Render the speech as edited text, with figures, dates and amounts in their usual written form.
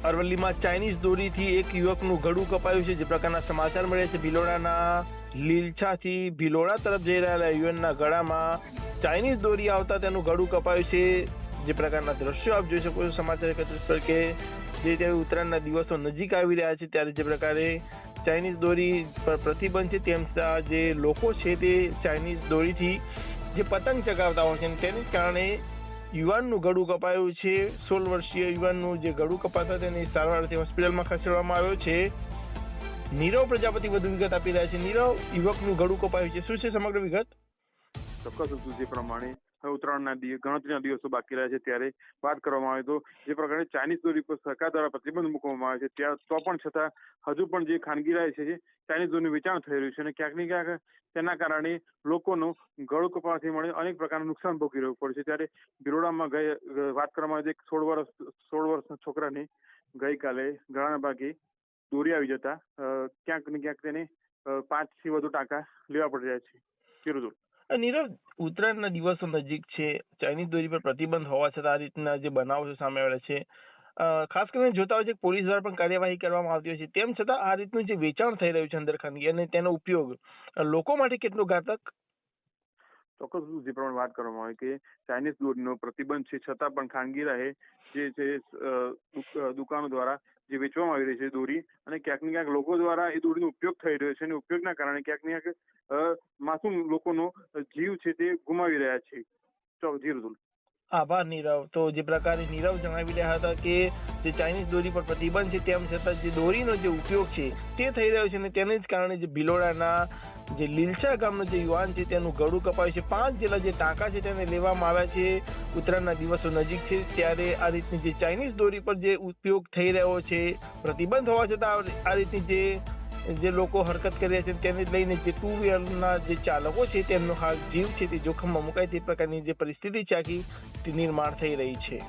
અરવલ્લીમાં Chinese દોરીથી એક યુવકનું ગળું કપાયું છે. જે પ્રકારના સમાચાર મળ્યા છે, ભિલોડાના લીલછાથી ભિલોડા તરફ જઈ રહેલા યુવાનના ગળામાં ચાઇનીઝ દોરી આવતા તેનું ગળું કપાયું છે. જે પ્રકારના દ્રશ્યો આપ જોઈ શકો છો સમાચાર એકત્રિત પર કે જે ઉત્તરાયણના દિવસો નજીક આવી રહ્યા છે ત્યારે જે પ્રકારે ચાઇનીઝ દોરી પર પ્રતિબંધ છે તેમ છતાં જે લોકો છે તે ચાઇનીઝ દોરીથી જે પતંગ ચગાવતા હોય છે તેને કારણે યુવાનનું ગળું કપાયું છે. 16 વર્ષીય યુવાનનું જે ગળું કપાતા તેની સારવારથી હોસ્પિટલમાં ખસેડવામાં આવ્યો છે. નીરવ પ્રજાપતિ વધુ વિગત આપી રહ્યા છે. નીરવ, યુવકનું ગળું કપાયું છે, શું છે સમગ્ર વિગત? ચોક્કસ જે પ્રમાણે હવે ઉત્તરાયણના ગણતરીના દિવસો બાકી રહ્યા છે ત્યારે વાત કરવામાં આવે તો જે પ્રકારે ચાઇનીઝ દોરી પર સરકાર દ્વારા પ્રતિબંધ મૂકવામાં આવે છે ત્યાં તો પણ છતાં હજુ પણ જે ખાનગી રાય છે ચાઇનીઝ દોરીનું વેચાણ થઈ રહ્યું છે અને ક્યાંક ને ક્યાંક તેના કારણે લોકોનું ગળું કપાવાથી મળે અનેક પ્રકારનું નુકસાન ભોગવી રહેવું પડે છે. ત્યારે બિરોડામાં વાત કરવામાં આવે તો 16 વર્ષના છોકરાને ગઈકાલે ગળાના ભાગે દોરી આવી જતા ક્યાંક ને ક્યાંક તેને 5 થી વધુ ટાંકા લેવા પડી રહ્યા છે. કિરુદુલ નીરવ, ઉત્તરાયણના દિવસો નજીક છે, ચાઇનીઝ દોરી પર પ્રતિબંધ હોવા છતાં આ રીતના જે બનાવો સામે આવેલા છે, ખાસ કરીને જોતા હોય છે પોલીસ દ્વારા પણ કાર્યવાહી કરવામાં આવતી હોય છે, તેમ છતાં આ રીતનું જે વેચાણ થઈ રહ્યું છે અંદર ખાનગી અને તેનો ઉપયોગ લોકો માટે કેટલો ઘાતક? ચોક્કસ જે પ્રમાણે વાત કરવામાં આવે કે ચાઇનીઝ દોરીનો પ્રતિબંધ છે છતાં પણ ખાનગી રાહે જે છે દુકાનો દ્વારા જે વેચવામાં આવી રહી છે દોરી અને ક્યાંક ને ક્યાંક લોકો દ્વારા એ દોરીનો ઉપયોગ થઈ રહ્યો છે અને ઉપયોગના કારણે ક્યાંક ને ક્યાંક માસૂમ લોકોનો જીવ છે તે ગુમાવી રહ્યા છે. જીરુદુલ આભાર નીરવ. તો જે પ્રકારે નીરવ જણાવી રહ્યા હતા કે જે ચાઇનીઝ દોરી પર પ્રતિબંધ છે તેમ છતાં જે દોરીનો જે ઉપયોગ છે તે થઈ રહ્યો છે અને તેને જ કારણે જે ભિલોડાના જે લીલછા ગામનો જે યુવાન છે તેનું ગળું કપાયું છે. 5 જેટલા જે ટાંકા છે તેને લેવામાં આવ્યા છે. ઉત્તરાયણના દિવસો નજીક છે ત્યારે આ રીતની જે ચાઇનીઝ દોરી પર જે ઉપયોગ થઈ રહ્યો છે, પ્રતિબંધ હોવા છતાં આ રીતની જે લોકો હરકત કરી રહ્યા છે તેને લઈને જે 2 વ્હીલરના જે ચાલકો છે તેમનો હાલ જીવ છે તે જોખમમાં મુકાય તે પ્રકારની જે પરિસ્થિતિ છે આખી તે નિર્માણ થઈ રહી છે.